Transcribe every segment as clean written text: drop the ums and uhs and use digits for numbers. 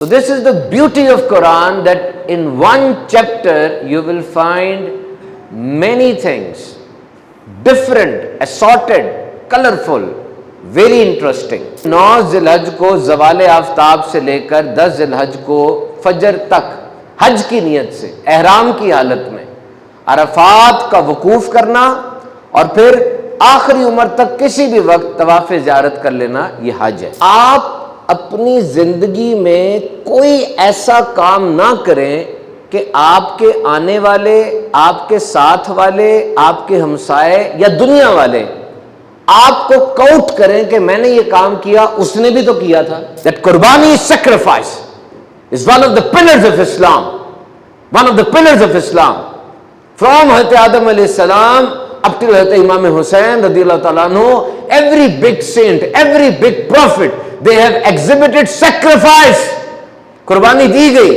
So this is the beauty of Quran, that in one chapter you will find many things, different, assorted, colorful, very interesting. 9 ذی-الحج کو زوال آفتاب سے لے کر 10 ذی-الحج کو فجر تک حج کی نیت سے احرام کی حالت میں عرفات کا وقوف کرنا اور پھر آخری عمر تک کسی بھی وقت طواف زیارت کر لینا، یہ حج ہے۔ آپ اپنی زندگی میں کوئی ایسا کام نہ کریں کہ آپ کے آنے والے، آپ کے ساتھ والے، آپ کے ہمسائے یا دنیا والے آپ کو کوٹ کریں کہ میں نے یہ کام کیا، اس نے بھی تو کیا تھا۔ That قربانی sacrifice is one of the pillars of Islam. One of the pillars of Islam. From Hazrat Adam alayhi salam up till Hazrat Imam Hussain radiallahu ta'ala anhu, every big saint, every big prophet, they have exhibited sacrifice. قربانی دی گئی،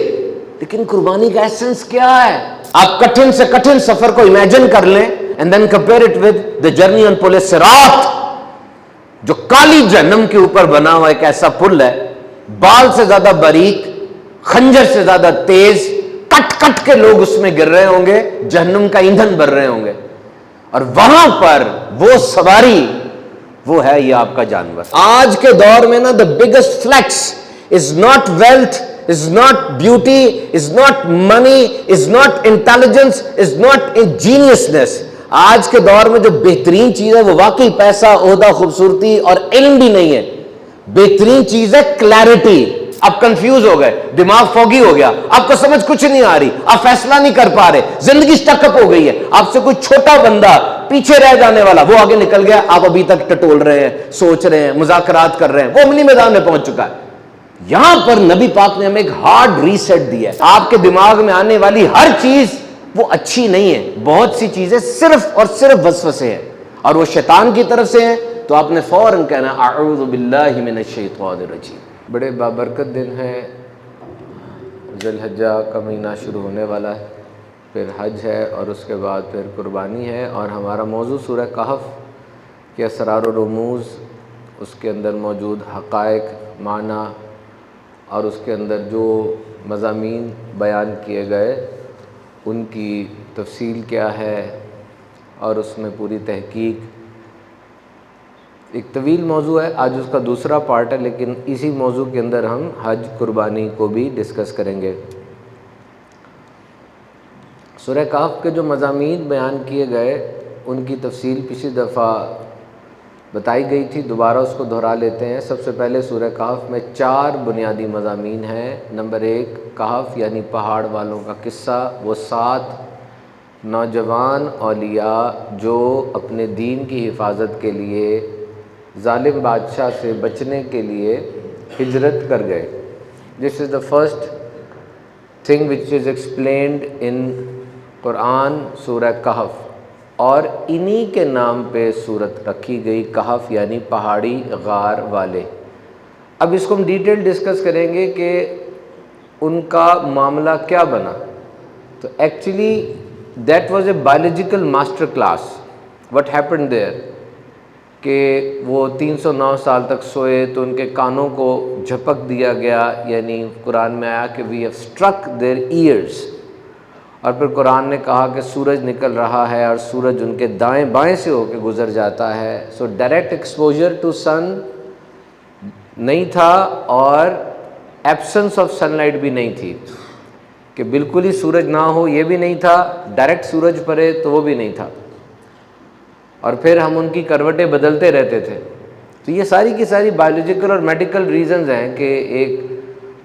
لیکن قربانی کا essence کیا ہے؟ آپ کٹھن سے کٹھن سفر کو امیجن کر لیں and then compare it with the journey on پل صراط، جو کالی جہنم کے اوپر بنا ہوا ایک ایسا پل ہے، بال سے زیادہ باریک، خنجر سے زیادہ تیز، کٹ کٹ کے لوگ اس میں گر رہے ہوں گے، جہنم کا ایندھن بھر رہے ہوں گے، اور وہاں پر وہ سواری، وہ ہے یہ آپ کا جانور۔ آج کے دور میں نا the biggest flex is not wealth, is not beauty, is not money, is not intelligence, is not ingeniousness۔ آج کے دور میں جو بہترین چیز ہے وہ واقعی پیسہ، عہدہ، خوبصورتی اور علم بھی نہیں ہے، بہترین چیز ہے کلیرٹی۔ آپ کنفیوز ہو گئے، دماغ فوگی ہو گیا، آپ کو سمجھ کچھ نہیں آ رہی، آپ فیصلہ نہیں کر پا رہے، زندگی سٹک اپ ہو گئی ہے، آپ سے کوئی چھوٹا بندہ پیچھے رہ جانے والا وہ آگے نکل گیا، آپ ابھی تک ٹٹول رہے ہیں، سوچ رہے ہیں، مذاکرات کر رہے ہیں، وہ عملی میدان میں پہنچ چکا ہے۔ یہاں پر نبی پاک نے ہمیں ایک ہارڈ ریسیٹ دیا ہے۔ آپ کے دماغ میں آنے والی ہر چیز وہ اچھی نہیں ہے، بہت سی چیزیں صرف اور صرف وسوسے ہیں اور وہ شیطان کی طرف سے ہیں، تو آپ نے فوراً کہنا اعوذ باللہ من الشیطان الرجیم۔ بڑے بابرکت دن ہے، ذی الحجہ کا مہینہ شروع ہونے والا ہے، پھر حج ہے اور اس کے بعد پھر قربانی ہے، اور ہمارا موضوع سورہ کہف کے اسرار و رموز، اس کے اندر موجود حقائق، معنی اور اس کے اندر جو مضامین بیان کیے گئے ان کی تفصیل کیا ہے، اور اس میں پوری تحقیق۔ ایک طویل موضوع ہے، آج اس کا دوسرا پارٹ ہے، لیکن اسی موضوع کے اندر ہم حج قربانی کو بھی ڈسکس کریں گے۔ سورہ کہف کے جو مضامین بیان کیے گئے ان کی تفصیل پچھلی دفعہ بتائی گئی تھی، دوبارہ اس کو دہرا لیتے ہیں۔ سب سے پہلے سورہ کہف میں 4 بنیادی مضامین ہیں۔ نمبر 1 کہف یعنی پہاڑ والوں کا قصہ، وہ 7 نوجوان اولیاء جو اپنے دین کی حفاظت کے لیے ظالم بادشاہ سے بچنے کے لیے ہجرت کر گئے۔ This is the first thing which is explained in قرآن، سورہ کہف، اور انہی کے نام پہ سورت رکھی گئی، کہف یعنی پہاڑی غار والے۔ اب اس کو ہم ڈیٹیل ڈسکس کریں گے کہ ان کا معاملہ کیا بنا۔ تو actually that was a biological master class, what happened there, کہ وہ 309 سال تک سوئے تو ان کے کانوں کو جھپک دیا گیا، یعنی قرآن میں آیا کہ we have struck their ears, اور پھر قرآن نے کہا کہ سورج نکل رہا ہے اور سورج ان کے دائیں بائیں سے ہو کے گزر جاتا ہے۔ سو ڈائریکٹ ایکسپوجر ٹو سن نہیں تھا، اور ایبسنس آف سن لائٹ بھی نہیں تھی، کہ بالکل ہی سورج نہ ہو یہ بھی نہیں تھا، ڈائریکٹ سورج پڑے تو وہ بھی نہیں تھا، اور پھر ہم ان کی کروٹیں بدلتے رہتے تھے۔ تو یہ ساری کی ساری بایولوجیکل اور میڈیکل ریزنز ہیں کہ ایک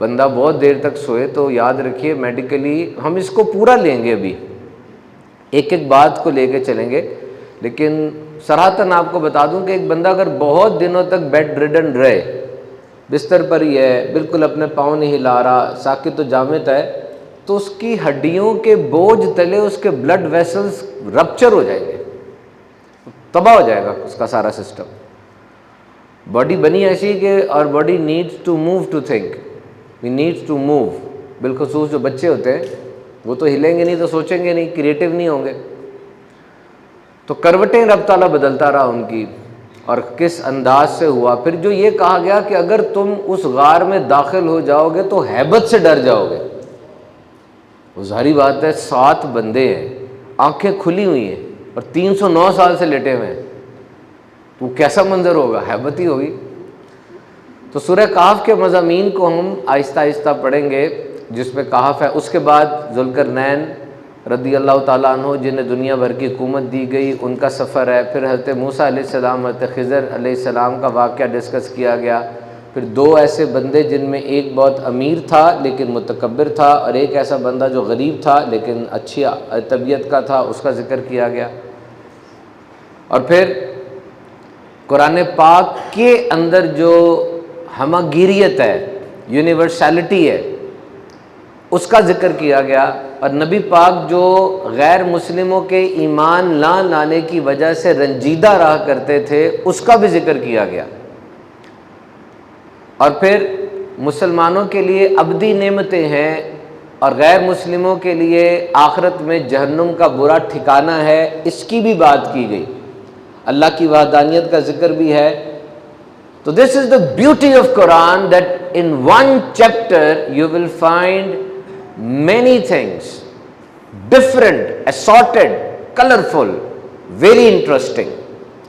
بندہ بہت دیر تک سوئے، تو یاد رکھیے میڈیکلی ہم اس کو پورا لیں گے، ابھی ایک ایک بات کو لے کے چلیں گے، لیکن صراحتاً آپ کو بتا دوں کہ ایک بندہ اگر بہت دنوں تک بیڈ ریڈن رہے، بستر پر ہی ہے، بالکل اپنے پاؤں نہیں ہلا رہا، ساکت و جامد ہے، تو اس کی ہڈیوں کے بوجھ تلے اس کے بلڈ ویسلز رپچر ہو جائیں گے، تباہ ہو جائے گا اس کا سارا سسٹم۔ باڈی بنی ایسی کہ، اور body needs to move to think, we needs to move, بالخصوص جو بچے ہوتے ہیں وہ تو ہلیں گے نہیں تو سوچیں گے نہیں، کریٹو نہیں ہوں گے۔ تو کروٹیں رب تعالیٰ بدلتا رہا ان کی، اور کس انداز سے ہوا. پھر جو یہ کہا گیا کہ اگر تم اس غار میں داخل ہو جاؤ گے تو ہیبت سے ڈر جاؤ گے. وہ ظاہری بات ہے 7 بندے ہیں, آنکھیں کھلی ہوئی ہیں اور 309 سال سے لیٹے ہوئے ہیں, تو کیسا منظر ہوگا؟ ہیبت ہی ہوگی. تو سورہ کہف کے مضامین کو ہم آہستہ آہستہ پڑھیں گے جس میں کہف ہے. اس کے بعد ذوالقرنین رضی اللہ تعالیٰ عنہ جنہیں دنیا بھر کی حکومت دی گئی ان کا سفر ہے. پھر حضرت موسیٰ علیہ السلام, حضرت خضر علیہ السلام کا واقعہ ڈسکس کیا گیا. پھر 2 ایسے بندے جن میں ایک بہت امیر تھا لیکن متکبر تھا, اور ایک ایسا بندہ جو غریب تھا لیکن اچھی طبیعت کا تھا, اس کا ذکر کیا گیا. اور پھر قرآن پاک کے اندر جو ہمگیریت ہے, یونیورسلٹی ہے, اس کا ذکر کیا گیا. اور نبی پاک جو غیر مسلموں کے ایمان نہ لانے کی وجہ سے رنجیدہ رہا کرتے تھے, اس کا بھی ذکر کیا گیا. اور پھر مسلمانوں کے لیے ابدی نعمتیں ہیں اور غیر مسلموں کے لیے آخرت میں جہنم کا برا ٹھکانہ ہے, اس کی بھی بات کی گئی. اللہ کی وحدانیت کا ذکر بھی ہے. تو this is the beauty of Quran, that in one chapter you will find many things, different, assorted, colorful, very interesting.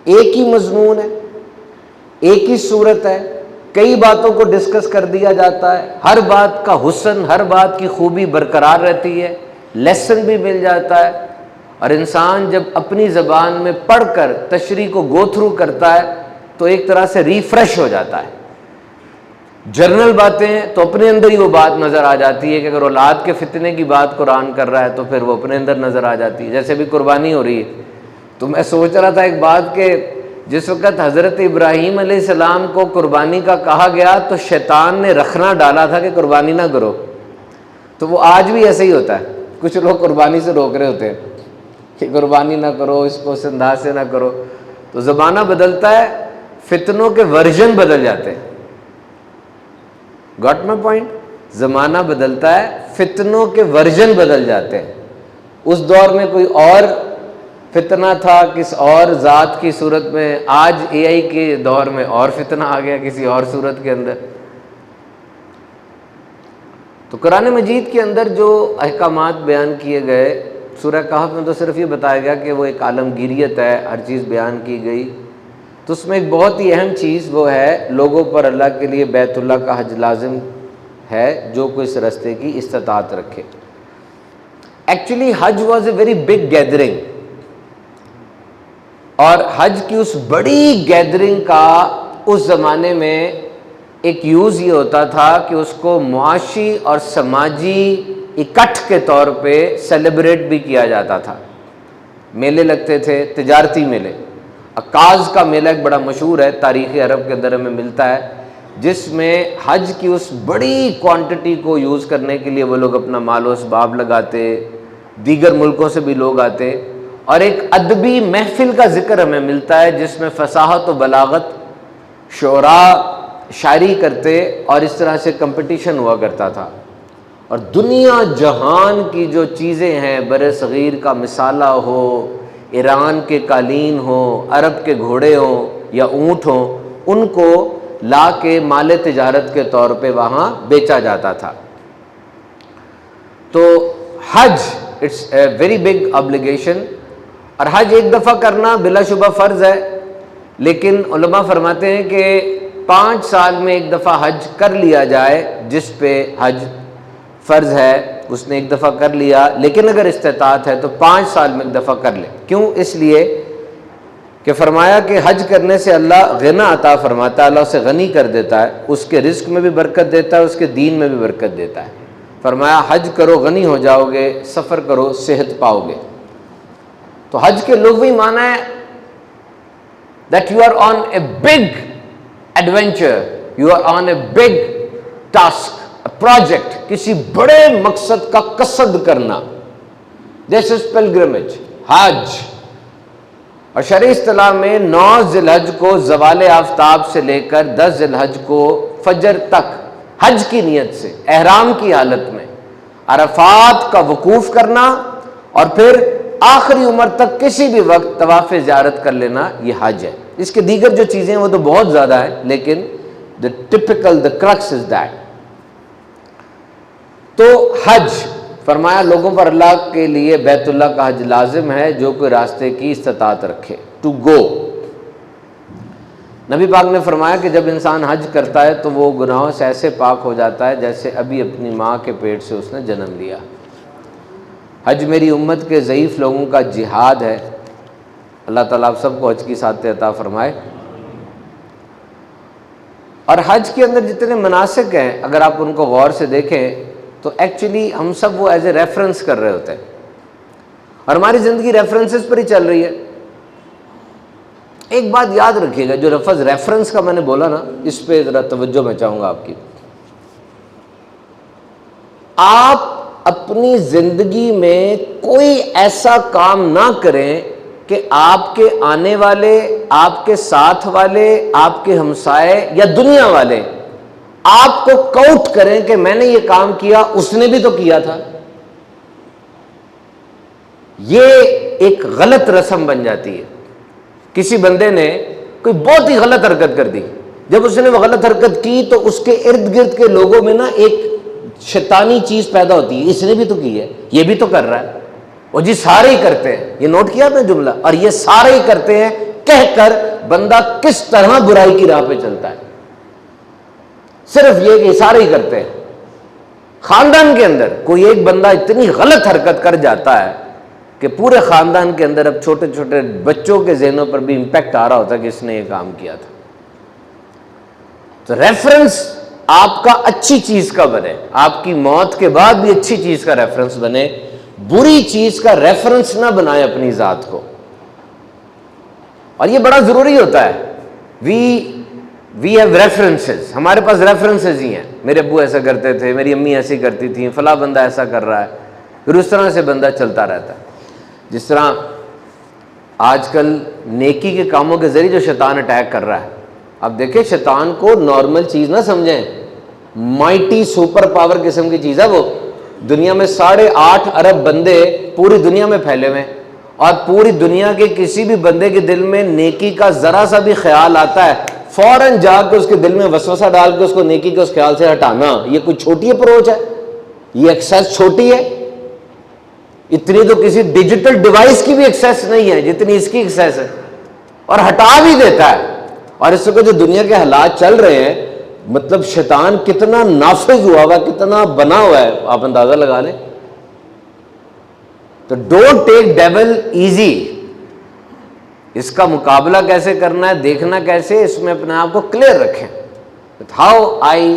ایک ہی مضمون ہے, ایک ہی صورت ہے, کئی باتوں کو ڈسکس کر دیا جاتا ہے, ہر بات کا حسن, ہر بات کی خوبی برقرار رہتی ہے, لیسن بھی مل جاتا ہے. اور انسان جب اپنی زبان میں پڑھ کر تشریح کو گو تھرو کرتا ہے تو ایک طرح سے ریفریش ہو جاتا ہے. جرنل باتیں ہیں تو اپنے اندر ہی وہ بات نظر آ جاتی ہے کہ اگر اولاد کے فتنے کی بات قرآن کر رہا ہے تو پھر وہ اپنے اندر نظر آ جاتی ہے. جیسے بھی قربانی ہو رہی ہے تو میں سوچ رہا تھا ایک بات کہ جس وقت حضرت ابراہیم علیہ السلام کو قربانی کا کہا گیا تو شیطان نے رکھنا ڈالا تھا کہ قربانی نہ کرو. تو وہ آج بھی ایسے ہی ہوتا ہے, کچھ لوگ قربانی سے روک رہے ہوتے ہیں کہ قربانی نہ کرو, اس کو اس انداز سے نہ کرو. تو زمانہ بدلتا ہے, فتنوں کے ورژن بدل جاتے ہیں. Got my point? زمانہ بدلتا ہے, فتنوں کے ورژن بدل جاتے ہیں. اس دور میں کوئی اور فتنہ تھا کس اور ذات کی صورت میں, آج اے آئی کے دور میں اور فتنہ آ گیا کسی اور صورت کے اندر. تو قرآن مجید کے اندر جو احکامات بیان کیے گئے, سورہ کہف میں تو صرف یہ بتایا گیا کہ وہ ایک عالمگیریت ہے, ہر چیز بیان کی گئی. تو اس میں ایک بہت ہی اہم چیز وہ ہے, لوگوں پر اللہ کے لیے بیت اللہ کا حج لازم ہے جو کوئی اس رستے کی استطاعت رکھے. Actually Hajj was a very big gathering, اور حج کی اس بڑی گیدرنگ کا اس زمانے میں ایک یوز یہ ہوتا تھا کہ اس کو معاشی اور سماجی اکٹھ کے طور پہ سیلیبریٹ بھی کیا جاتا تھا. میلے لگتے تھے, تجارتی میلے. عکاظ کا میلہ ایک بڑا مشہور ہے, تاریخ عرب کے اندر ہمیں ملتا ہے, جس میں حج کی اس بڑی کوانٹٹی کو یوز کرنے کے لیے وہ لوگ اپنا مال و اسباب لگاتے, دیگر ملکوں سے بھی لوگ آتے, اور ایک ادبی محفل کا ذکر ہمیں ملتا ہے جس میں فصاحت و بلاغت, شعراء شاعری کرتے, اور اس طرح سے کمپٹیشن ہوا کرتا تھا. اور دنیا جہان کی جو چیزیں ہیں, بر صغیر کا مسالہ ہو, ایران کے قالین ہوں, عرب کے گھوڑے ہوں یا اونٹ ہوں, ان کو لا کے مال تجارت کے طور پہ وہاں بیچا جاتا تھا. تو حج it's a very big obligation, اور حج ایک دفعہ کرنا بلا شبہ فرض ہے, لیکن علماء فرماتے ہیں کہ 5 سال میں ایک دفعہ حج کر لیا جائے. جس پہ حج فرض ہے اس نے ایک دفعہ کر لیا, لیکن اگر استطاعت ہے تو 5 سال میں ایک دفعہ کر لے. کیوں؟ اس لیے کہ فرمایا کہ حج کرنے سے اللہ غنا عطا فرماتا ہے, اللہ اسے غنی کر دیتا ہے, اس کے رزق میں بھی برکت دیتا ہے, اس کے دین میں بھی برکت دیتا ہے. فرمایا حج کرو غنی ہو جاؤ گے, سفر کرو صحت پاؤ گے. تو حج کے لغوی معنی ہے that you are on a big adventure, you are on a big task, a project, کسی بڑے مقصد کا قصد کرنا. This is pilgrimage, حج. اور شرعی اصطلاح میں 9 ذی الحج کو زوال آفتاب سے لے کر 10 ذی الحج کو فجر تک حج کی نیت سے احرام کی حالت میں عرفات کا وقوف کرنا, اور پھر آخری عمر تک کسی بھی وقت طواف زیارت کر لینا, یہ حج ہے. اس کے دیگر جو چیزیں ہیں وہ تو بہت زیادہ ہیں، لیکن the crux is that. تو حج فرمایا لوگوں پر اللہ کے لیے بیت اللہ کا حج لازم ہے جو کوئی راستے کی استطاعت رکھے، ٹو گو. نبی پاک نے فرمایا کہ جب انسان حج کرتا ہے تو وہ گناہوں سے ایسے پاک ہو جاتا ہے جیسے ابھی اپنی ماں کے پیٹ سے اس نے جنم لیا. حج میری امت کے ضعیف لوگوں کا جہاد ہے. اللہ تعالیٰ آپ سب کو حج کی سعادت عطا فرمائے. اور حج کے اندر جتنے مناسک ہیں اگر آپ ان کو غور سے دیکھیں تو ایکچولی ہم سب وہ ایز اے ریفرنس کر رہے ہوتے ہیں، اور ہماری زندگی ریفرنسز پر ہی چل رہی ہے. ایک بات یاد رکھیے گا، جو لفظ ریفرنس کا میں نے بولا نا، اس پہ ذرا توجہ میں چاہوں گا آپ کی. آپ اپنی زندگی میں کوئی ایسا کام نہ کریں کہ آپ کے آنے والے، آپ کے ساتھ والے، آپ کے ہمسائے یا دنیا والے آپ کو کاؤنٹ کریں کہ میں نے یہ کام کیا، اس نے بھی تو کیا تھا. یہ ایک غلط رسم بن جاتی ہے. کسی بندے نے کوئی بہت ہی غلط حرکت کر دی، جب اس نے وہ غلط حرکت کی تو اس کے ارد گرد کے لوگوں میں نا ایک شیطانی چیز پیدا ہوتی ہے، اس نے بھی تو کی ہے، یہ بھی تو کر رہا ہے، اور جی سارے ہی کرتے ہیں. یہ نوٹ کیا آپ نے جملہ؟ اور یہ سارے ہی کرتے ہیں کہہ کر بندہ کس طرح برائی کی راہ پہ چلتا ہے. صرف یہ کہ سارے ہی کرتے ہیں. خاندان کے اندر کوئی ایک بندہ اتنی غلط حرکت کر جاتا ہے کہ پورے خاندان کے اندر اب چھوٹے چھوٹے بچوں کے ذہنوں پر بھی امپیکٹ آ رہا ہوتا ہے کہ اس نے یہ کام کیا تھا. تو ریفرنس آپ کا اچھی چیز کا بنے، آپ کی موت کے بعد بھی اچھی چیز کا ریفرنس بنے، بری چیز کا ریفرنس نہ بنائے اپنی ذات کو. اور یہ بڑا ضروری ہوتا ہے. وی ہیو ریفرنسز، ہمارے پاس ریفرنسز ہی ہیں. میرے ابو ایسا کرتے تھے، میری امی ایسی کرتی تھیں، فلاں بندہ ایسا کر رہا ہے، پھر اس طرح سے بندہ چلتا رہتا ہے. جس طرح آج کل نیکی کے کاموں کے ذریعے جو شیطان اٹیک کر رہا ہے، اب دیکھیں شیطان کو نارمل چیز نہ سمجھیں، مائٹی سپر پاور قسم کی چیز ہے وہ. دنیا میں 8.5 ارب بندے پوری دنیا میں پھیلے ہوئے ہیں، اور پوری دنیا کے کسی بھی بندے کے دل میں نیکی کا ذرا سا بھی خیال آتا ہے، فوراً جا کے اس کے دل میں وسوسہ ڈال کے اس کو نیکی کے اس خیال سے ہٹانا. یہ کوئی چھوٹی اپروچ ہے؟ یہ ایکسیس چھوٹی ہے؟ اتنی تو کسی ڈیجیٹل ڈیوائس کی بھی ایکسیس نہیں ہے جتنی اس کی ایکسیس ہے، اور ہٹا بھی دیتا ہے. اور اس وقت جو دنیا کے حالات چل رہے ہیں، مطلب شیطان کتنا نافذ ہوا ہوا، کتنا بنا ہوا ہے، آپ اندازہ لگا لیں. تو ڈونٹ ٹیک ڈیول ایزی. اس کا مقابلہ کیسے کرنا ہے، دیکھنا کیسے، اس میں اپنے آپ کو کلیئر رکھیں. How I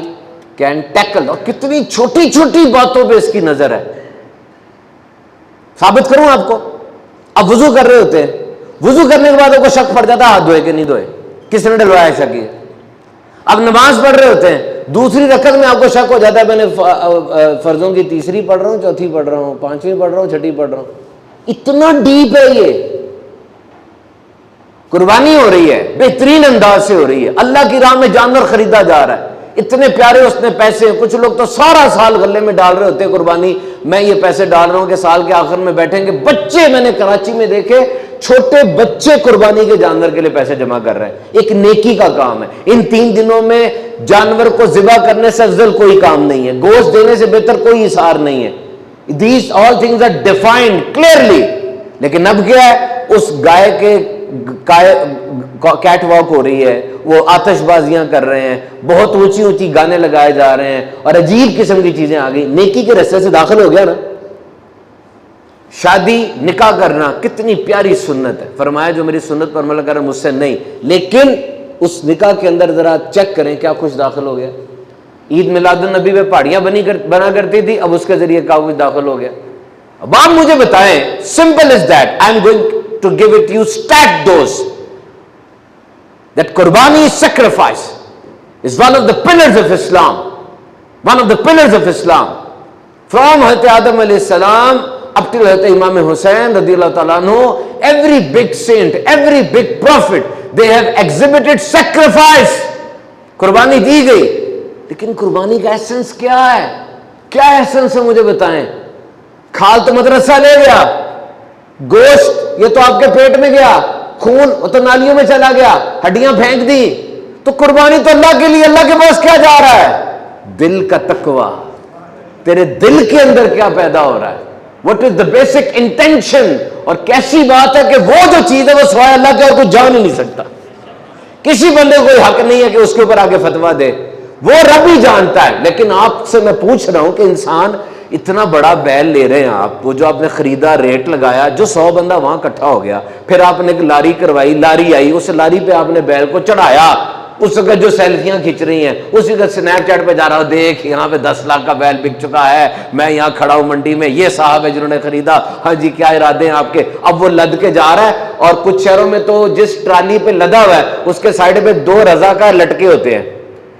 can tackle. اور کتنی چھوٹی چھوٹی باتوں پہ اس کی نظر ہے. ثابت کروں آپ کو، اب وضو کر رہے ہوتے ہیں، وضو کرنے کے بعد آپ کو شک پڑ جاتا ہے ہاتھ دھوئے کہ نہیں دھوئے، کس نے ڈلوایا شک یہ. اب نماز پڑھ رہے ہوتے ہیں، دوسری رکعت میں آپ کو شک ہو جاتا ہے میں نے فرضوں کی تیسری پڑھ رہا ہوں، چوتھی پڑھ رہا ہوں، پانچویں پڑھ رہا ہوں، چھٹی پڑھ رہا ہوں. اتنا ڈیپ ہے یہ. قربانی ہو رہی ہے، بہترین انداز سے ہو رہی ہے، اللہ کی راہ میں جانور خریدا جا رہا ہے، اتنے پیارے اس نے پیسے. کچھ لوگ تو سارا سال غلے میں ڈال رہے ہوتے ہیں قربانی. میں یہ پیسے ڈال رہا ہوں کہ سال کے آخر میں بیٹھیں گے. بچے میں نے کراچی میں دیکھے، چھوٹے بچے قربانی کے جانور کے لیے پیسے جمع کر رہے ہیں. ایک نیکی کا کام ہے. ان 3 دنوں میں جانور کو ذبح کرنے سے افضل کوئی کام نہیں ہے، گوشت دینے سے بہتر کوئی اثار نہیں ہے. These all things are defined clearly. لیکن اب کیا ہے، اس گائے کے کیٹ واک ہو رہی ہے، وہ آتش بازیاں کر رہے ہیں، بہت اونچی اونچی گانے لگائے جا رہے ہیں، اور عجیب قسم کی چیزیں آ گئی. نیکی کے رستے سے داخل ہو گیا نا. شادی نکاح کرنا کتنی پیاری سنت ہے. فرمایا جو میری سنت پر عمل کرے مجھ سے نہیں. لیکن اس نکاح کے اندر ذرا چیک کریں کیا کچھ داخل ہو گیا. عید میلاد النبی میں پہاڑیاں بنا کرتی تھی، اب اس کے ذریعے کیا کچھ داخل ہو گیا. اب آپ مجھے بتائیں، simple is that. I am going to give it you stake those that Qurbani sacrifice is one of the pillars of Islam. One of the pillars of Islam. From Hazrat Adam alayhi salam up to Hazrat Imam Hussain radiyallahu ta'ala anhu, every big saint, every big prophet, they have exhibited sacrifice. قربانی دی گئی. لیکن قربانی کا essence کیا ہے؟ کیا essence ہے مجھے بتائیں. کھال تو مدرسہ لے گیا، گوشت یہ تو آپ کے پیٹ میں گیا، خون وہ تو نالیوں میں چلا گیا، ہڈیاں پھینک دی، تو قربانی تو اللہ کے لیے، اللہ کے پاس کیا جا رہا ہے؟ دل کا تقوی، تیرے دل کے اندر کیا پیدا ہو رہا ہے، what is the basic intention. اور کیسی بات ہے کہ وہ جو چیز ہے وہ سوائے اللہ کے اور کوئی جان ہی نہیں سکتا، کسی بندے کو کوئی حق نہیں ہے کہ اس کے اوپر آگے فتویٰ دے، وہ رب ہی جانتا ہے. لیکن آپ سے میں پوچھ رہا ہوں کہ انسان اتنا بڑا بیل لے رہے ہیں آپ، وہ جو آپ نے خریدا، ریٹ لگایا، جو 100 بندہ وہاں اکٹھا ہو گیا، پھر آپ نے ایک لاری کروائی، لاری آئی، اس لاری پہ آپ نے بیل کو چڑھایا، اس کا جو سیلفیاں کھینچ رہی ہیں، اسی کا سنیپ چیٹ پہ جا رہا ہو، دیکھ یہاں پہ 10 لاکھ کا بیل بک چکا ہے، میں یہاں کھڑا ہوں منڈی میں، یہ صاحب ہے جنہوں نے خریدا، ہاں جی کیا ارادے ہیں آپ کے. اب وہ لد کے جا رہا ہے، اور کچھ شہروں میں تو جس ٹرالی پہ لدا ہوا ہے اس کے سائڈ پہ 2 رضاکار لٹکے ہوتے ہیں،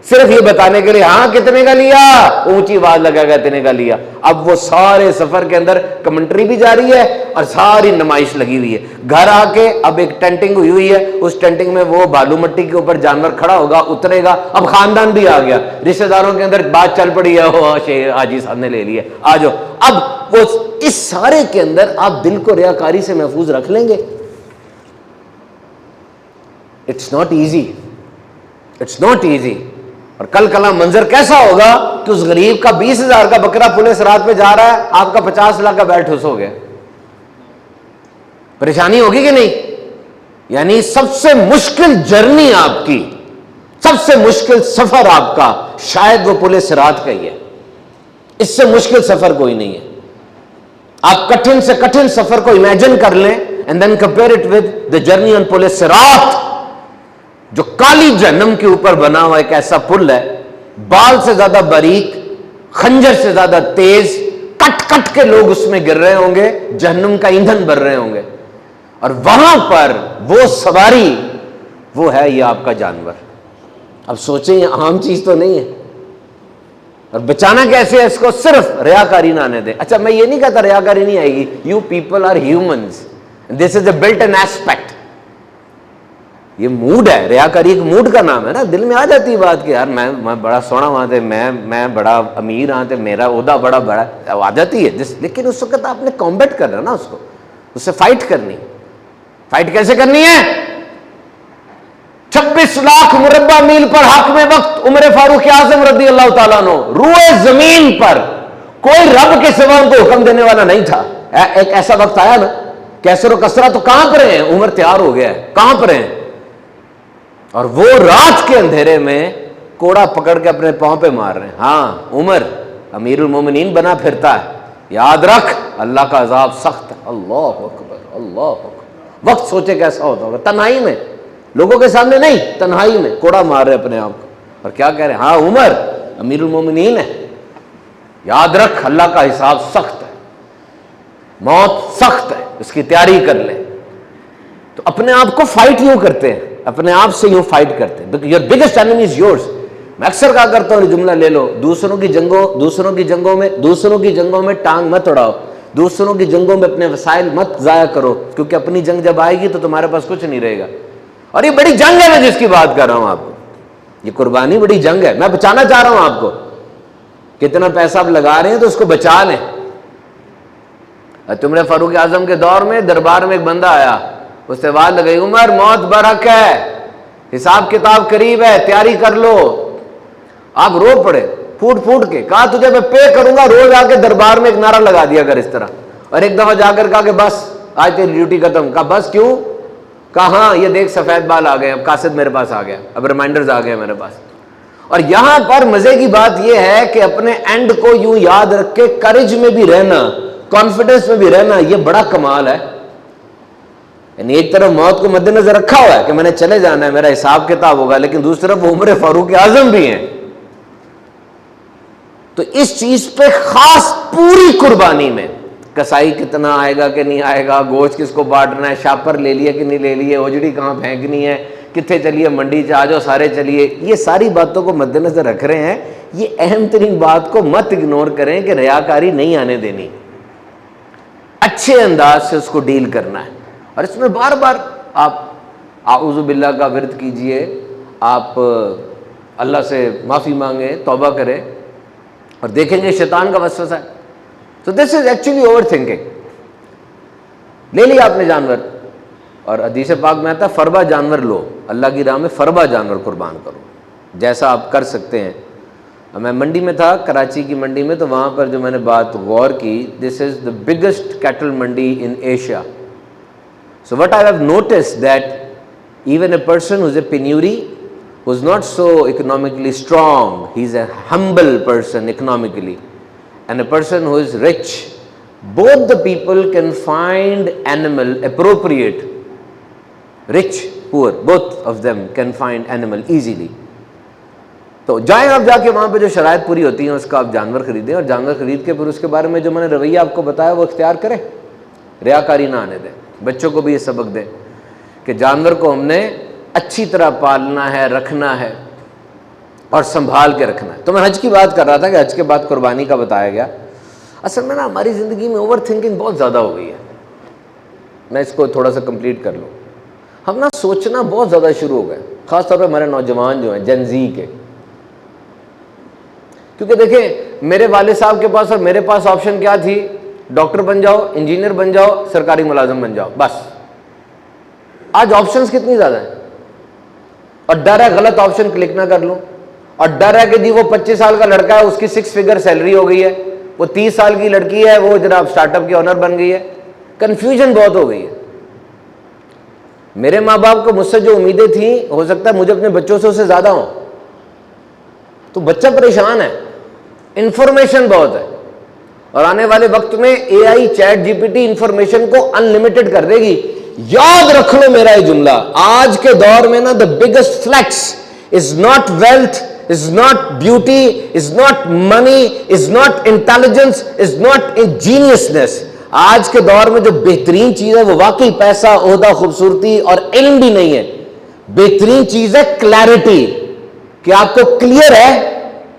صرف یہ بتانے کے لیے ہاں کتنے کا لیا، اونچی آواز لگا گیا اتنے کا لیا. اب وہ سارے سفر کے اندر کمنٹری بھی جاری ہے اور ساری نمائش لگی ہوئی ہے. گھر آ کے اب ایک ٹینٹنگ ہوئی ہے، اس ٹینٹنگ میں وہ بالو مٹی کے اوپر جانور کھڑا ہوگا، اترے گا. اب خاندان بھی آ گیا، رشتہ داروں کے اندر بات چل پڑی ہے، حاجی صاحب نے لے لیا، آ جاؤ. اب وہ اس سارے کے اندر آپ دل کو ریاکاری سے محفوظ رکھ لیں گے؟ It's not easy, it's not easy. اور کل کلا منظر کیسا ہوگا کہ اس غریب کا 20,000 کا بکرا پولیس رات پہ جا رہا ہے، آپ کا 50 لاکھ کا بیل ٹھس ہو گیا. پریشانی ہوگی کہ نہیں؟ یعنی سب سے مشکل جرنی آپ کی، سب سے مشکل سفر آپ کا شاید وہ پولیس رات کا ہی ہے. اس سے مشکل سفر کوئی نہیں ہے. آپ کٹھن سے کٹھن سفر کو امیجن کر لیں and then compare it with the journey on پولیس صراط، جو کالی جہنم کے اوپر بنا ہوا ایک ایسا پل ہے، بال سے زیادہ باریک، خنجر سے زیادہ تیز، کٹ کٹ کے لوگ اس میں گر رہے ہوں گے، جہنم کا ایندھن بھر رہے ہوں گے. اور وہاں پر وہ سواری، وہ ہے یہ آپ کا جانور. اب سوچیں یہ عام چیز تو نہیں ہے. اور بچانا کیسے ہے اس کو؟ صرف ریاکاری نہ آنے دیں. اچھا میں یہ نہیں کہتا ریاکاری نہیں آئے گی، you people are humans, this is a built in aspect. یہ موڈ ہے، ریاکاری ایک موڈ کا نام ہے نا. دل میں آ جاتی ہے بات کہ یار میں بڑا سونا وہاں تھے، میں بڑا امیر ہاں تے، میرا عہدہ بڑا آ جاتی ہے. لیکن اس وقت آپ نے کمبیٹ کرنا نا، اس کو، اس سے فائٹ کرنی. فائٹ کیسے کرنی ہے؟ 26 لاکھ مربع میل پر حاکم وقت عمر فاروق اعظم رضی اللہ تعالیٰ عنہ، روئے زمین پر کوئی رب کے سوا ان کو حکم دینے والا نہیں تھا. ایک ایسا وقت آیا نا، کیسر و کسرا تو کہاں پر ہیں، عمر تیار ہو گیا ہے، کہاں پر ہیں، اور وہ رات کے اندھیرے میں کوڑا پکڑ کے اپنے پاؤں پہ مار رہے ہیں. ہاں عمر امیر المومنین بنا پھرتا ہے، یاد رکھ اللہ کا عذاب سخت ہے. اللہ اکبر، اللہ اکبر. وقت سوچے کیسا ہوتا ہوگا، تنہائی میں، لوگوں کے سامنے نہیں، تنہائی میں کوڑا مار رہے اپنے آپ کو، اور کیا کہہ رہے ہیں؟ ہاں عمر امیر المومنین ہے، یاد رکھ اللہ کا حساب سخت ہے، موت سخت ہے، اس کی تیاری کر لیں. تو اپنے آپ کو فائٹ یوں کرتے ہیں، اپنے آپ سے یوں فائٹ کرتے ہیں. Your biggest enemy is yours. میں اکثر کہا کرتا ہوں جملہ لے لو، دوسروں کی جنگوں میں ٹانگ مت اڑاؤ، دوسروں کی جنگوں میں اپنے وسائل مت ضائع کرو، کیونکہ اپنی جنگ جب آئے گی تو تمہارے پاس کچھ نہیں رہے گا. اور یہ بڑی جنگ ہے میں جس کی بات کر رہا ہوں آپ کو، یہ قربانی بڑی جنگ ہے. میں بچانا چاہ رہا ہوں آپ کو. کتنا پیسہ آپ لگا رہے ہیں تو اس کو بچا لیں. تم نے فاروق اعظم کے دور میں دربار میں ایک بندہ آیا، اس سے آواز لگائی، عمر موت برحق ہے، حساب کتاب قریب ہے، تیاری کر لو. آپ رو پڑے پھوٹ پھوٹ کے. کہا تجھے میں پے کروں گا، روز آ کے دربار میں ایک نعرہ لگا دیا کر اس طرح. اور ایک دفعہ جا کر کہا کہ بس آج تیری ڈیوٹی ختم. کہا بس کیوں؟ کہا ہاں یہ دیکھ سفید بال آ گئے، اب قاصد میرے پاس آ گیا، اب ریمائنڈرز آ گئے میرے پاس. اور یہاں پر مزے کی بات یہ ہے کہ اپنے اینڈ کو یوں یاد رکھ کے کرج میں بھی رہنا، کانفیڈنس میں بھی رہنا، یہ بڑا کمال ہے. یعنی ایک طرف موت کو مد نظر رکھا ہوا ہے کہ میں نے چلے جانا ہے، میرا حساب کتاب ہوگا، لیکن دوسری طرف عمر فاروق اعظم بھی ہیں. تو اس چیز پہ خاص پوری قربانی میں، کسائی کتنا آئے گا کہ نہیں آئے گا، گوشت کس کو بانٹنا ہے، شاپر لے لیے کہ نہیں لے لیے، اوجڑی کہاں پھینکنی ہے، کتنے چلیے منڈی آ جاؤ سارے چلیے، یہ ساری باتوں کو مد نظر رکھ رہے ہیں. یہ اہم ترین بات کو مت اگنور کریں کہ ریاکاری نہیں آنے دینی، اچھے انداز سے اس کو ڈیل کرنا ہے. اور اس میں بار بار آپ اعوذ باللہ کا ورد کیجئے، آپ اللہ سے معافی مانگیں، توبہ کریں، اور دیکھیں گے شیطان کا وسوسہ ہے. تو دس از ایکچولی اوور تھنکنگ. لے لیا آپ نے جانور، اور حدیث پاک میں آتا ہے فربا جانور لو، اللہ کی راہ میں فربا جانور قربان کرو، جیسا آپ کر سکتے ہیں. میں منڈی میں تھا، کراچی کی منڈی میں، تو وہاں پر جو میں نے بات غور کی، دس از دا بگیسٹ کیٹل منڈی in Asia. So what I have noticed that even a person who is a penuri, who is not so economically strong, he is a humble person economically, and a person who is rich, both the people can find animal appropriate. Rich, poor, both of them can find animal easily. تو جائیں آپ جا کے وہاں پہ جو شرائط پوری ہوتی ہیں اس کا آپ جانور خریدیں، اور جانور خرید کے پھر اس کے بارے میں جو میں نے رویہ آپ کو بتایا وہ اختیار کریں، ریاکاری نہ آنے دیں. بچوں کو بھی یہ سبق دیں کہ جانور کو ہم نے اچھی طرح پالنا ہے، رکھنا ہے اور سنبھال کے رکھنا ہے. تو میں حج کی بات کر رہا تھا کہ حج کے بعد قربانی کا بتایا گیا. اصل میں نا ہماری زندگی میں اوور تھنکنگ بہت زیادہ ہو گئی ہے. میں اس کو تھوڑا سا کمپلیٹ کر لوں. ہم نا سوچنا بہت زیادہ شروع ہو گئے، خاص طور پہ ہمارے نوجوان جو ہیں جن زی کے. کیونکہ دیکھیں میرے والد صاحب کے پاس اور میرے پاس آپشن کیا تھی؟ ڈاکٹر بن جاؤ، انجینئر بن جاؤ، سرکاری ملازم بن جاؤ، بس. آج آپشنز کتنی زیادہ ہیں، اور ڈر ہے غلط آپشن کلک نہ کر لوں، اور ڈر ہے کہ جی وہ 25 سال کا لڑکا ہے اس کی 6 فگر سیلری ہو گئی ہے، وہ 30 سال کی لڑکی ہے وہ جناب اسٹارٹ اپ کی آنر بن گئی ہے. کنفیوژن بہت ہو گئی ہے. میرے ماں باپ کو مجھ سے جو امیدیں تھیں ہو سکتا ہے مجھے اپنے بچوں سے اسے زیادہ ہوں. تو بچہ پریشان ہے، انفارمیشن بہت ہے، اور آنے والے وقت میں اے I chat G P T information کو ان لمیٹڈ کر دے گی. یاد رکھ لو میرا یہ جملہ، آج کے دور میں نا the biggest flex is not wealth, is not beauty, is not money, is not intelligence, is not genuineness. آج کے دور میں جو بہترین چیز ہے وہ واقعی پیسہ، عہدہ، خوبصورتی اور علم بھی نہیں ہے. بہترین چیز ہے کلیئرٹی، کہ آپ کو کلیئر ہے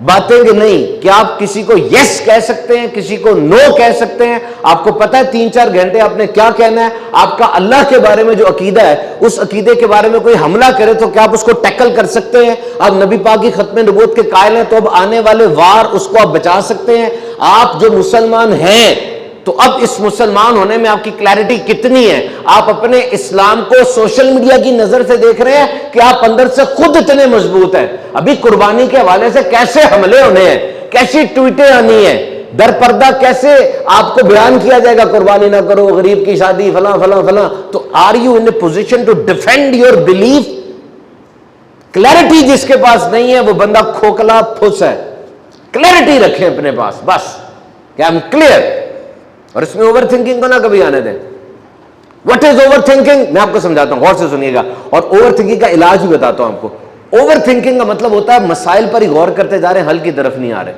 باتیں کہ نہیں، کہ آپ کسی کو یس کہہ سکتے ہیں، کسی کو نو کہہ سکتے ہیں. آپ کو پتہ ہے 3-4 گھنٹے آپ نے کیا کہنا ہے. آپ کا اللہ کے بارے میں جو عقیدہ ہے اس عقیدے کے بارے میں کوئی حملہ کرے تو کیا آپ اس کو ٹیکل کر سکتے ہیں؟ آپ نبی پاک کی ختم نبوت کے قائل ہیں تو اب آنے والے وار اس کو آپ بچا سکتے ہیں. آپ جو مسلمان ہیں تو اب اس مسلمان ہونے میں آپ کی کلیئرٹی کتنی ہے؟ آپ اپنے اسلام کو سوشل میڈیا کی نظر سے دیکھ رہے ہیں کہ آپ اندر سے خود اتنے مضبوط ہیں؟ ابھی قربانی کے حوالے سے کیسے حملے ہونے ہیں، کیسی ٹویٹیں آنی ہیں، در پردہ کیسے آپ کو بیان کیا جائے گا قربانی نہ کرو، غریب کی شادی، فلاں فلاں فلاں. تو are you in a position to defend your belief? Clarity جس کے پاس نہیں ہے وہ بندہ کھوکھلا پھس ہے. کلیئرٹی رکھیں اپنے پاس، بس کہ آئی ایم کلیئر. اور اس میں اوور تھنکنگ کو نہ کبھی آنے دیں. What is over thinking? میں آپ کو سمجھاتا ہوں، غور سے سنیے گا، اور اوور تھنکنگ کا علاج بھی بتاتا ہوں آپ کو. اوور تھنکنگ کا مطلب ہوتا ہے مسائل پر ہی غور کرتے جا رہے ہیں، حل کی طرف نہیں آ رہے.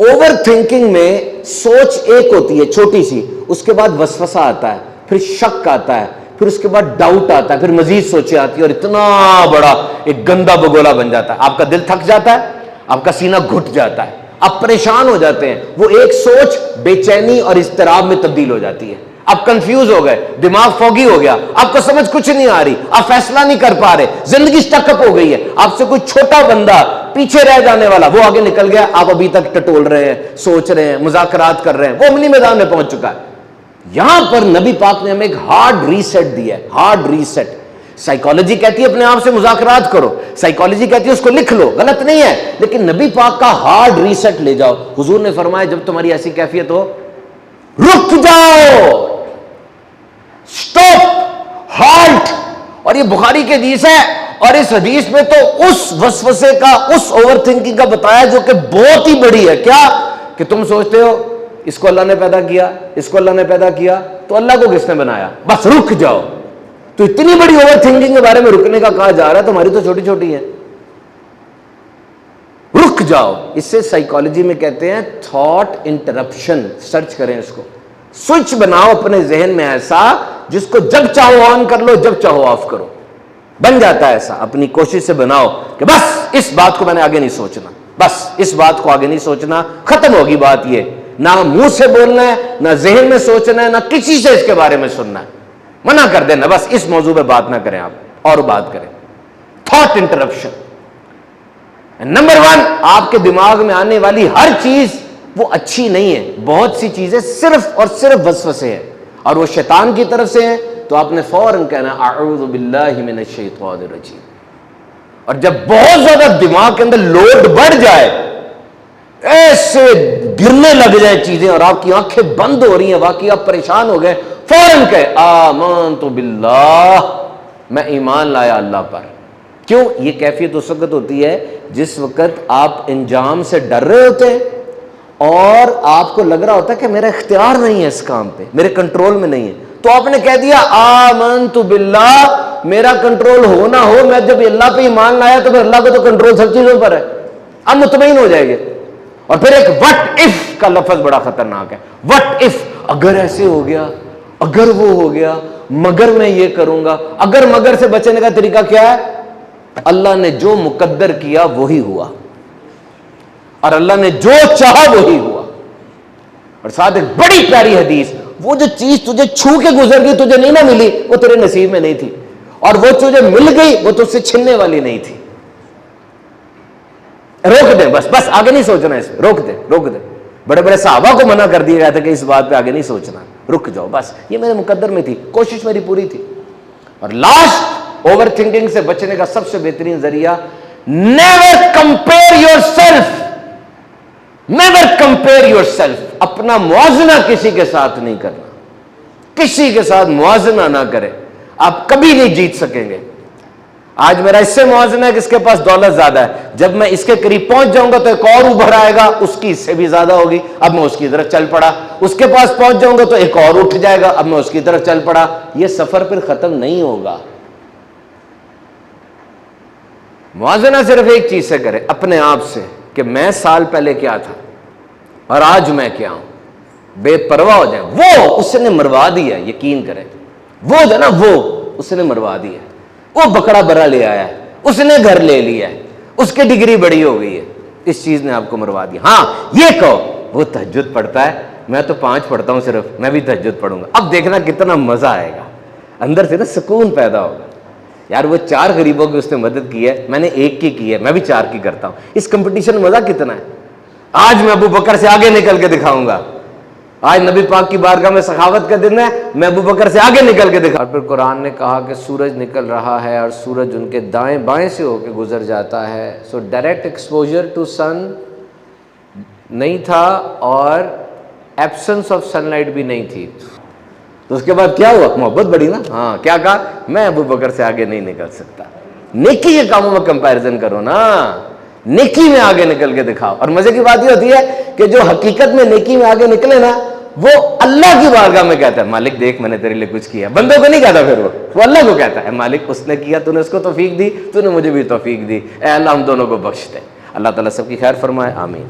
اوور تھنکنگ میں سوچ ایک ہوتی ہے چھوٹی سی، اس کے بعد وسوسہ آتا ہے، پھر شک آتا ہے، پھر اس کے بعد ڈاؤٹ آتا ہے، پھر مزید سوچیں آتی ہے، اور اتنا بڑا ایک گندا بگولا بن جاتا ہے. آپ کا دل تھک جاتا ہے، آپ کا سینہ گھٹ جاتا ہے، آپ پریشان ہو جاتے ہیں. وہ ایک سوچ بے چینی اور اضطراب میں تبدیل ہو جاتی ہے. آپ کنفیوز ہو گئے، دماغ فوگی ہو گیا، آپ کو سمجھ کچھ نہیں آ رہی، آپ فیصلہ نہیں کر پا رہے، زندگی سٹک اپ ہو گئی ہے. آپ سے کوئی چھوٹا بندہ پیچھے رہ جانے والا وہ آگے نکل گیا، آپ ابھی تک ٹٹول رہے ہیں، سوچ رہے ہیں، مذاکرات کر رہے ہیں، وہ عملی میدان میں پہنچ چکا ہے. یہاں پر نبی پاک نے ہمیں ایک ہارڈ ریسیٹ دیا ہے. Hard reset. سائیکالوجی کہتی ہے اپنے آپ سے مذاکرات کرو، سائیکالوجی کہتی ہے اس کو لکھ لو، غلط نہیں ہے، لیکن نبی پاک کا ہارڈ ریسیٹ لے جاؤ. حضور نے فرمایا جب تمہاری ایسی کیفیت ہو رک جاؤ، اسٹاپ، ہالٹ. اور یہ بخاری کی حدیث ہے، اور اس حدیث میں تو اس وسوسے کا، اس اوور تھنکنگ کا بتایا جو کہ بہت ہی بڑی ہے. کیا کہ تم سوچتے ہو اس کو اللہ نے پیدا کیا، اس کو اللہ نے پیدا کیا، تو اللہ کو کس نے بنایا؟ بس رک جاؤ. تو اتنی بڑی اوور تھنکنگ کے بارے میں رکنے کا کہا جا رہا ہے، تمہاری تو چھوٹی چھوٹی ہے. رک جاؤ. اس سے سائیکالوجی میں کہتے ہیں تھاٹ انٹرپشن. سرچ کریں اس کو. سوئچ بناؤ اپنے ذہن میں ایسا جس کو جب چاہو آن کر لو، جب چاہو آف کرو. بن جاتا ہے ایسا. اپنی کوشش سے بناؤ کہ بس اس بات کو میں نے آگے نہیں سوچنا، بس اس بات کو آگے نہیں سوچنا. ختم ہوگی بات. یہ نہ منہ سے بولنا ہے، نہ ذہن میں سوچنا ہے، نہ کسی سے اس کے بارے میں سننا ہے. منع کر دینا، بس اس موضوع پہ بات نہ کریں آپ، اور بات کریں. Thought interruption. نمبر 1، آپ کے دماغ میں آنے والی ہر چیز وہ اچھی نہیں ہے. بہت سی چیزیں صرف اور صرف وسوسے ہیں، اور وہ شیطان کی طرف سے ہیں. تو آپ نے فوراً کہنا اعوذ باللہ من الشیطان الرجیم. اور جب بہت زیادہ دماغ کے اندر لوڈ بڑھ جائے، ایسے گرنے لگ جائیں چیزیں اور آپ کی آنکھیں بند ہو رہی ہیں، واقعی آپ پریشان ہو گئے، فوراً کہے آمنت باللہ، میں ایمان لایا اللہ پر. کیوں؟ یہ کیفیت اس وقت ہوتی ہے جس وقت آپ انجام سے ڈر رہے ہوتے ہیں اور آپ کو لگ رہا ہوتا ہے کہ میرا اختیار نہیں ہے اس کام پہ، میرے کنٹرول میں نہیں ہے. تو آپ نے کہہ دیا آمنت باللہ، میرا کنٹرول ہو نہ ہو، میں جب اللہ پہ ایمان لایا تو پھر اللہ کو تو کنٹرول سب چیزوں پر ہے. اب مطمئن ہو جائے گے. اور پھر ایک وٹ اف کا لفظ بڑا خطرناک ہے. وٹ اف، اگر ایسے ہو گیا، اگر وہ ہو گیا، مگر میں یہ کروں گا. اگر مگر سے بچنے کا طریقہ کیا ہے؟ اللہ نے جو مقدر کیا وہی ہوا، اور اللہ نے جو چاہا وہی ہوا. اور ساتھ ایک بڑی پیاری حدیث، وہ جو چیز تجھے چھو کے گزر گئی، تجھے نہیں نہ ملی، وہ تیرے نصیب میں نہیں تھی، اور وہ تجھے مل گئی وہ تجھ سے چھننے والی نہیں تھی. روک دے، بس آگے نہیں سوچنا، اس پہ روک دے. بڑے بڑے صحابہ کو منع کر دیا گیا تھا کہ اس بات پہ آگے نہیں سوچنا، رک جاؤ، بس یہ میرے مقدر میں تھی، کوشش میری پوری تھی. اور لاسٹ، اوور تھنکنگ سے بچنے کا سب سے بہترین ذریعہ، never compare your self. Never compare your self. اپنا موازنہ کسی کے ساتھ نہیں کرنا، کسی کے ساتھ موازنہ نہ کرے، آپ کبھی نہیں جیت سکیں گے. آج میرا اس سے موازنہ ہے کہ اس کے پاس دولت زیادہ ہے، جب میں اس کے قریب پہنچ جاؤں گا تو ایک اور ابھر آئے گا، اس کی اس سے بھی زیادہ ہوگی، اب میں اس کی طرف چل پڑا. اس کے پاس پہنچ جاؤں گا تو ایک اور اٹھ جائے گا، اب میں اس کی طرف چل پڑا. یہ سفر پھر ختم نہیں ہوگا. موازنہ صرف ایک چیز سے کرے، اپنے آپ سے، کہ میں سال پہلے کیا تھا اور آج میں کیا ہوں. بے پرواہ ہو جائے. وہ اس نے مروا دیا، یقین کریں، وہ جو نا وہ اس نے مروا دیا. وہ بکرا برا لے آیا ہے، اس نے گھر لے لیا ہے، اس کی ڈگری بڑی ہو گئی ہے، اس چیز نے آپ کو مروا دیا. ہاں یہ کہو وہ تہجد پڑھتا ہے، میں تو 5 پڑھتا ہوں صرف، میں بھی تہجد پڑھوں گا. اب دیکھنا کتنا مزہ آئے گا، اندر سے نا سکون پیدا ہوگا. یار وہ 4 غریبوں کی اس نے مدد کی ہے، میں نے 1 کی ہے، میں بھی 4 کی کرتا ہوں. اس کمپٹیشن میں مزہ کتنا ہے. آج میں ابو بکر سے آگے نکل کے دکھاؤں گا. آج نبی پاک کی بارگاہ میں سخاوت کا دن ہے، میں ابو بکر سے آگے نکل کے دکھا. اور پھر قرآن نے کہا کہ سورج نکل رہا ہے اور سورج ان کے دائیں بائیں سے ہو کے گزر جاتا ہے. سو ڈائریکٹ ایکسپوجر ٹو سن نہیں تھا اور ایبسنس آف سن لائٹ بھی نہیں تھی. تو اس کے بعد کیا ہوا؟ محبت بڑی نا. ہاں کیا کہا؟ میں ابو بکر سے آگے نہیں نکل سکتا. نیکی کے کاموں میں کمپیریزن کرو نا، نیکی میں آگے نکل کے دکھاؤ. اور مزے کی بات یہ ہوتی ہے کہ جو حقیقت میں نیکی میں آگے نکلے نا، وہ اللہ کی بارگاہ میں کہتا ہے مالک دیکھ میں نے تیرے لیے کچھ کیا. بندوں کو نہیں کہتا، پھر وہ اللہ کو کہتا ہے مالک اس نے کیا، تو نے اس کو توفیق دی، تو نے مجھے بھی توفیق دی، اے اللہ ہم دونوں کو بخش دے. اللہ تعالیٰ سب کی خیر فرمائے، آمین.